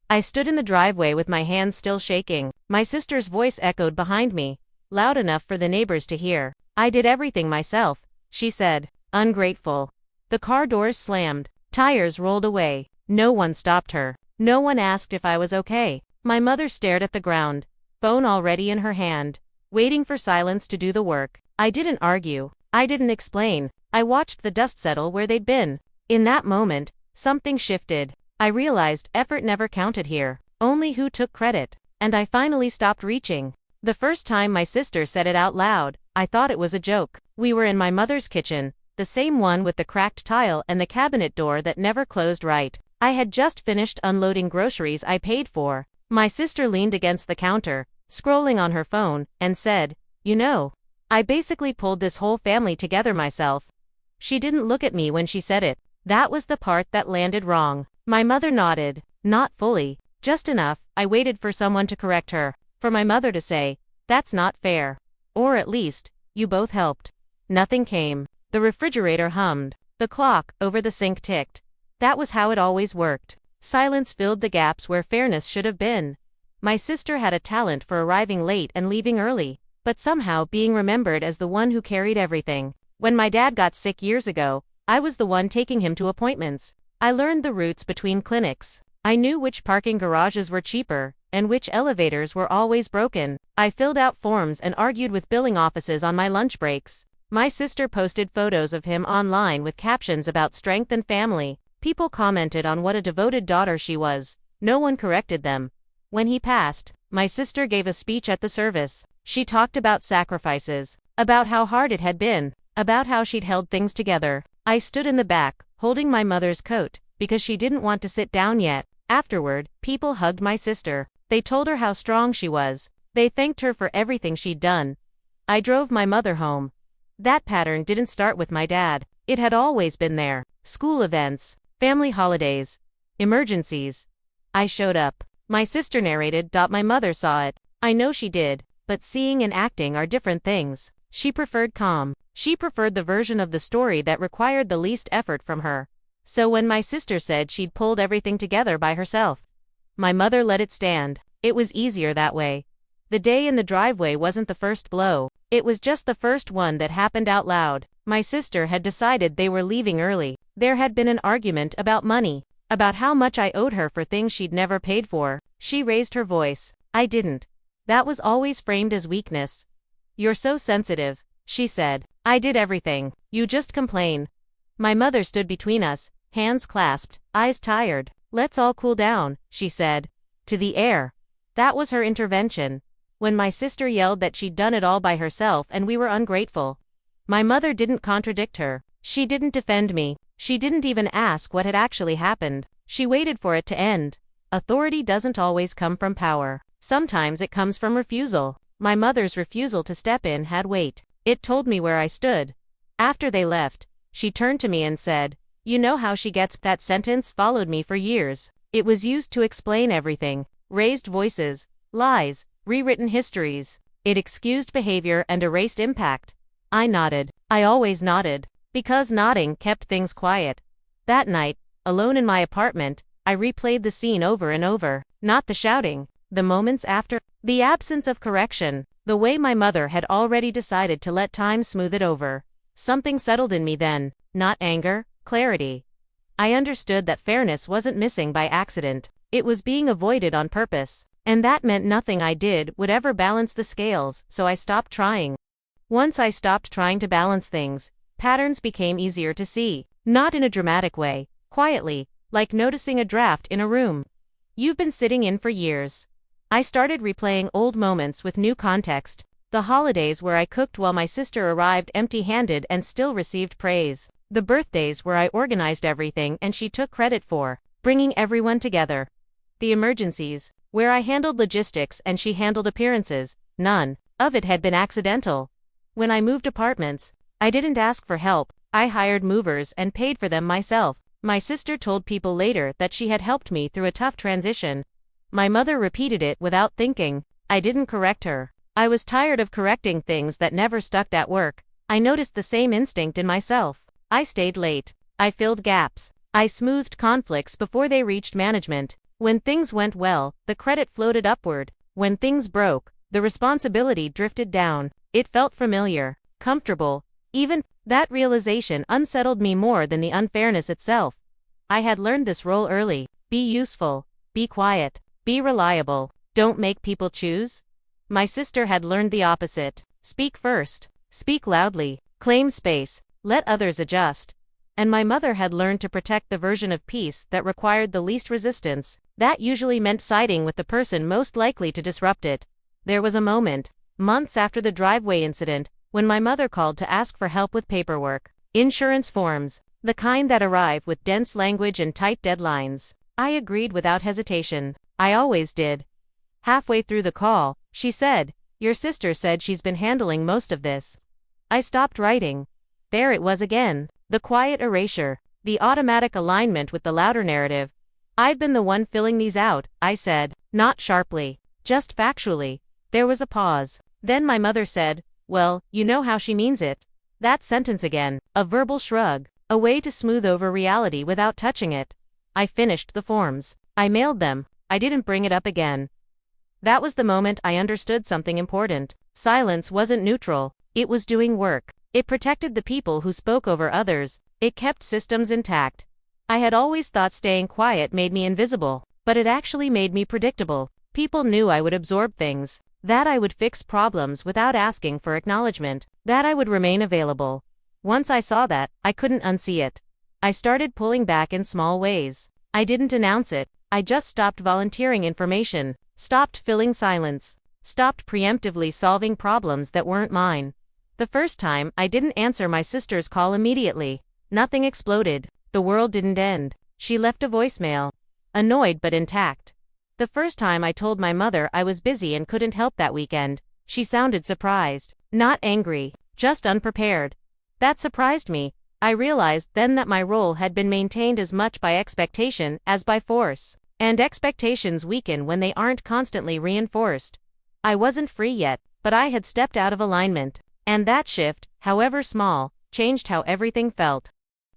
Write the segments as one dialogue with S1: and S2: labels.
S1: I stood in the driveway with my hands still shaking. My sister's voice echoed behind me, loud enough for the neighbors to hear. "I did everything myself," she said. Ungrateful. The car doors slammed. Tires rolled away. No one stopped her. No one asked if I was okay. My mother stared at the ground, phone already in her hand, waiting for silence to do the work. I didn't argue. I didn't explain. I watched the dust settle where they'd been. In that moment, something shifted. I realized effort never counted here, only who took credit. And I finally stopped reaching. The first time my sister said it out loud, I thought it was a joke. We were in my mother's kitchen, the same one with the cracked tile and the cabinet door that never closed right. I had just finished unloading groceries I paid for. My sister leaned against the counter, scrolling on her phone, and said, "You know, I basically pulled this whole family together myself." She didn't look at me when she said it. That was the part that landed wrong. My mother nodded, not fully, just enough. I waited for someone to correct her, for my mother to say, "That's not fair." Or at least, "You both helped." Nothing came. The refrigerator hummed. The clock over the sink ticked. That was how it always worked. Silence filled the gaps where fairness should have been. My sister had a talent for arriving late and leaving early, but somehow being remembered as the one who carried everything. When my dad got sick years ago, I was the one taking him to appointments. I learned the routes between clinics. I knew which parking garages were cheaper, and which elevators were always broken. I filled out forms and argued with billing offices on my lunch breaks. My sister posted photos of him online with captions about strength and family. People commented on what a devoted daughter she was. No one corrected them. When he passed, my sister gave a speech at the service. She talked about sacrifices, about how hard it had been, about how she'd held things together. I stood in the back, holding my mother's coat, because she didn't want to sit down yet. Afterward, people hugged my sister. They told her how strong she was. They thanked her for everything she'd done. I drove my mother home. That pattern didn't start with my dad. It had always been there. School events, family holidays, emergencies. I showed up. My sister narrated. My mother saw it. I know she did, but seeing and acting are different things. She preferred calm. She preferred the version of the story that required the least effort from her. So when my sister said she'd pulled everything together by herself, my mother let it stand. It was easier that way. The day in the driveway wasn't the first blow. It was just the first one that happened out loud. My sister had decided they were leaving early. There had been an argument about money, about how much I owed her for things she'd never paid for. She raised her voice. I didn't. That was always framed as weakness. "You're so sensitive," she said. "I did everything. You just complain." My mother stood between us, hands clasped, eyes tired. "Let's all cool down," she said. To the air. That was her intervention. When my sister yelled that she'd done it all by herself and we were ungrateful, my mother didn't contradict her. She didn't defend me. She didn't even ask what had actually happened. She waited for it to end. Authority doesn't always come from power. Sometimes it comes from refusal. My mother's refusal to step in had weight. It told me where I stood. After they left, she turned to me and said, "You know how she gets." That sentence followed me for years. It was used to explain everything. Raised voices, lies, rewritten histories. It excused behavior and erased impact. I nodded. I always nodded, because nodding kept things quiet. That night, alone in my apartment, I replayed the scene over and over. Not the shouting, the moments after, the absence of correction, the way my mother had already decided to let time smooth it over. Something settled in me then, not anger, clarity. I understood that fairness wasn't missing by accident. It was being avoided on purpose. And that meant nothing I did would ever balance the scales, so I stopped trying. Once I stopped trying to balance things, patterns became easier to see. Not in a dramatic way, quietly, like noticing a draft in a room you've been sitting in for years. I started replaying old moments with new context. The holidays where I cooked while my sister arrived empty-handed and still received praise. The birthdays where I organized everything and she took credit for bringing everyone together. The emergencies, where I handled logistics and she handled appearances. None of it had been accidental. When I moved apartments, I didn't ask for help. I hired movers and paid for them myself. My sister told people later that she had helped me through a tough transition. My mother repeated it without thinking. I didn't correct her. I was tired of correcting things that never stuck at work. I noticed the same instinct in myself. I stayed late. I filled gaps. I smoothed conflicts before they reached management. When things went well, the credit floated upward. When things broke, the responsibility drifted down. It felt familiar, comfortable. Even that realization unsettled me more than the unfairness itself. I had learned this role early. Be useful, be quiet, be reliable, don't make people choose. My sister had learned the opposite. Speak first, speak loudly, claim space, let others adjust. And my mother had learned to protect the version of peace that required the least resistance. That usually meant siding with the person most likely to disrupt it. There was a moment, months after the driveway incident, when my mother called to ask for help with paperwork. Insurance forms, the kind that arrive with dense language and tight deadlines. I agreed without hesitation. I always did. Halfway through the call, she said, "Your sister said she's been handling most of this." I stopped writing. There it was again. The quiet erasure, the automatic alignment with the louder narrative. "I've been the one filling these out," I said, not sharply, just factually. There was a pause. Then my mother said, "Well, you know how she means it." That sentence again, a verbal shrug, a way to smooth over reality without touching it. I finished the forms. I mailed them. I didn't bring it up again. That was the moment I understood something important. Silence wasn't neutral. It was doing work. It protected the people who spoke over others. It kept systems intact. I had always thought staying quiet made me invisible, but it actually made me predictable. People knew I would absorb things, that I would fix problems without asking for acknowledgement, that I would remain available. Once I saw that, I couldn't unsee it. I started pulling back in small ways. I didn't announce it. I just stopped volunteering information, stopped filling silence, stopped preemptively solving problems that weren't mine. The first time, I didn't answer my sister's call immediately. Nothing exploded. The world didn't end. She left a voicemail. Annoyed but intact. The first time I told my mother I was busy and couldn't help that weekend, she sounded surprised. Not angry, just unprepared. That surprised me. I realized then that my role had been maintained as much by expectation as by force. And expectations weaken when they aren't constantly reinforced. I wasn't free yet, but I had stepped out of alignment. And that shift, however small, changed how everything felt.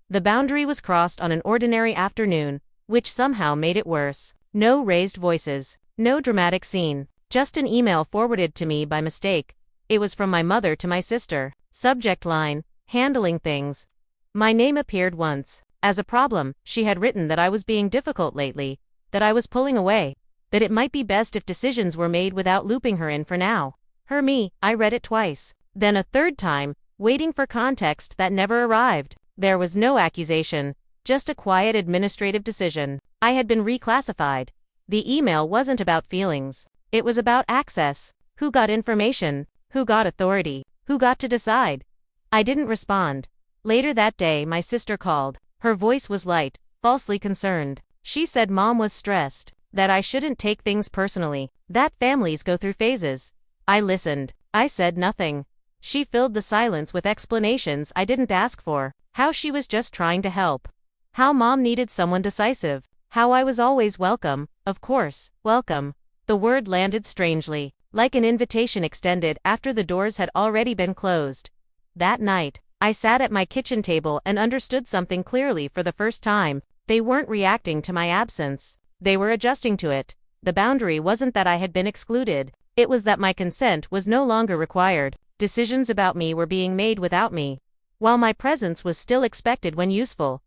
S1: The boundary was crossed on an ordinary afternoon, which somehow made it worse. No raised voices, no dramatic scene, just an email forwarded to me by mistake. It was from my mother to my sister. Subject line, handling things. My name appeared once. As a problem, she had written that I was being difficult lately, that I was pulling away, that it might be best if decisions were made without looping her in for now. I read it twice. Then a third time, waiting for context that never arrived. There was no accusation, just a quiet administrative decision. I had been reclassified. The email wasn't about feelings. It was about access. Who got information? Who got authority? Who got to decide? I didn't respond. Later that day, my sister called. Her voice was light, falsely concerned. She said Mom was stressed, that I shouldn't take things personally, that families go through phases. I listened. I said nothing. She filled the silence with explanations I didn't ask for. How she was just trying to help. How Mom needed someone decisive. How I was always welcome, of course, welcome. The word landed strangely, like an invitation extended after the doors had already been closed. That night, I sat at my kitchen table and understood something clearly for the first time. They weren't reacting to my absence. They were adjusting to it. The boundary wasn't that I had been excluded. It was that my consent was no longer required. Decisions about me were being made without me, while my presence was still expected when useful.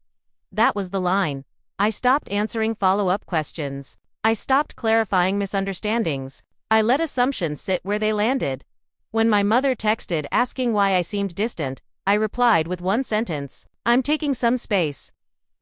S1: That was the line. I stopped answering follow-up questions. I stopped clarifying misunderstandings. I let assumptions sit where they landed. When my mother texted asking why I seemed distant, I replied with one sentence: "I'm taking some space."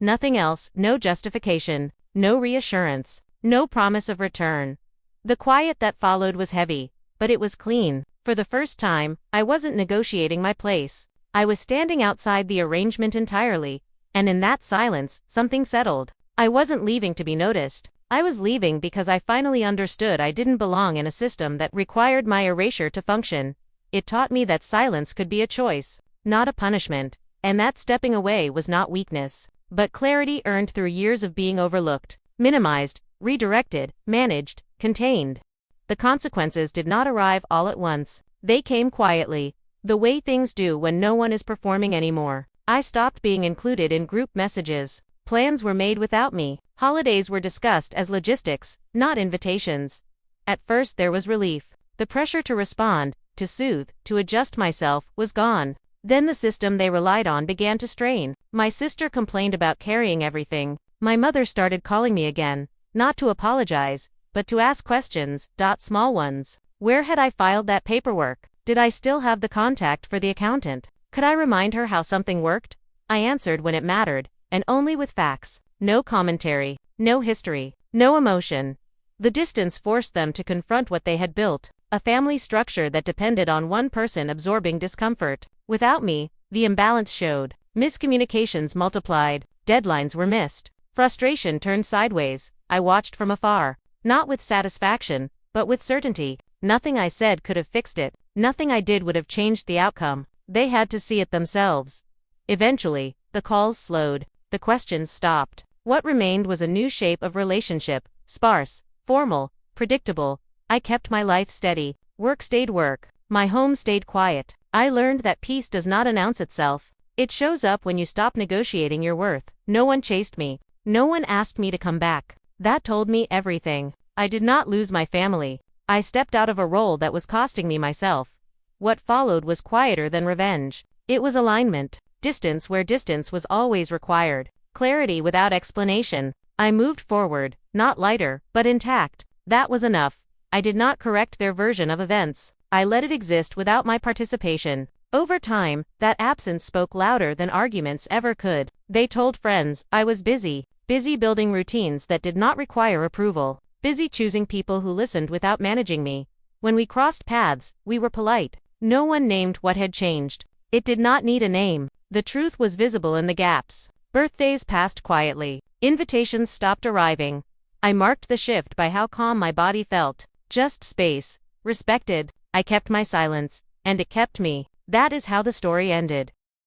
S1: Nothing else, no justification, no reassurance, no promise of return. The quiet that followed was heavy, but it was clean. For the first time, I wasn't negotiating my place. I was standing outside the arrangement entirely, and in that silence, something settled. I wasn't leaving to be noticed. I was leaving because I finally understood I didn't belong in a system that required my erasure to function. It taught me that silence could be a choice, not a punishment, and that stepping away was not weakness, but clarity earned through years of being overlooked, minimized, redirected, managed, contained. The consequences did not arrive all at once. They came quietly, the way things do when no one is performing anymore. I stopped being included in group messages. Plans were made without me. Holidays were discussed as logistics, not invitations. At first there was relief. The pressure to respond, to soothe, to adjust myself, was gone. Then the system they relied on began to strain. My sister complained about carrying everything. My mother started calling me again, not to apologize, but to ask questions, small ones. Where had I filed that paperwork? Did I still have the contact for the accountant? Could I remind her how something worked? I answered when it mattered, and only with facts. No commentary, no history, no emotion. The distance forced them to confront what they had built, a family structure that depended on one person absorbing discomfort. Without me, the imbalance showed. Miscommunications multiplied, deadlines were missed. Frustration turned sideways. I watched from afar, not with satisfaction, but with certainty. Nothing I said could have fixed it. Nothing I did would have changed the outcome. They had to see it themselves. Eventually, the calls slowed. The questions stopped. What remained was a new shape of relationship, sparse, formal, predictable. I kept my life steady. Work stayed work. My home stayed quiet. I learned that peace does not announce itself. It shows up when you stop negotiating your worth. No one chased me. No one asked me to come back. That told me everything. I did not lose my family. I stepped out of a role that was costing me myself. What followed was quieter than revenge. It was alignment. Distance where distance was always required. Clarity without explanation. I moved forward, not lighter, but intact. That was enough. I did not correct their version of events. I let it exist without my participation. Over time, that absence spoke louder than arguments ever could. They told friends, I was busy. Busy building routines that did not require approval. Busy choosing people who listened without managing me. When we crossed paths, we were polite. No one named what had changed. It did not need a name. The truth was visible in the gaps. Birthdays passed quietly. Invitations stopped arriving. I marked the shift by how calm my body felt. Just space. Respected. I kept my silence. And it kept me. That is how the story ended.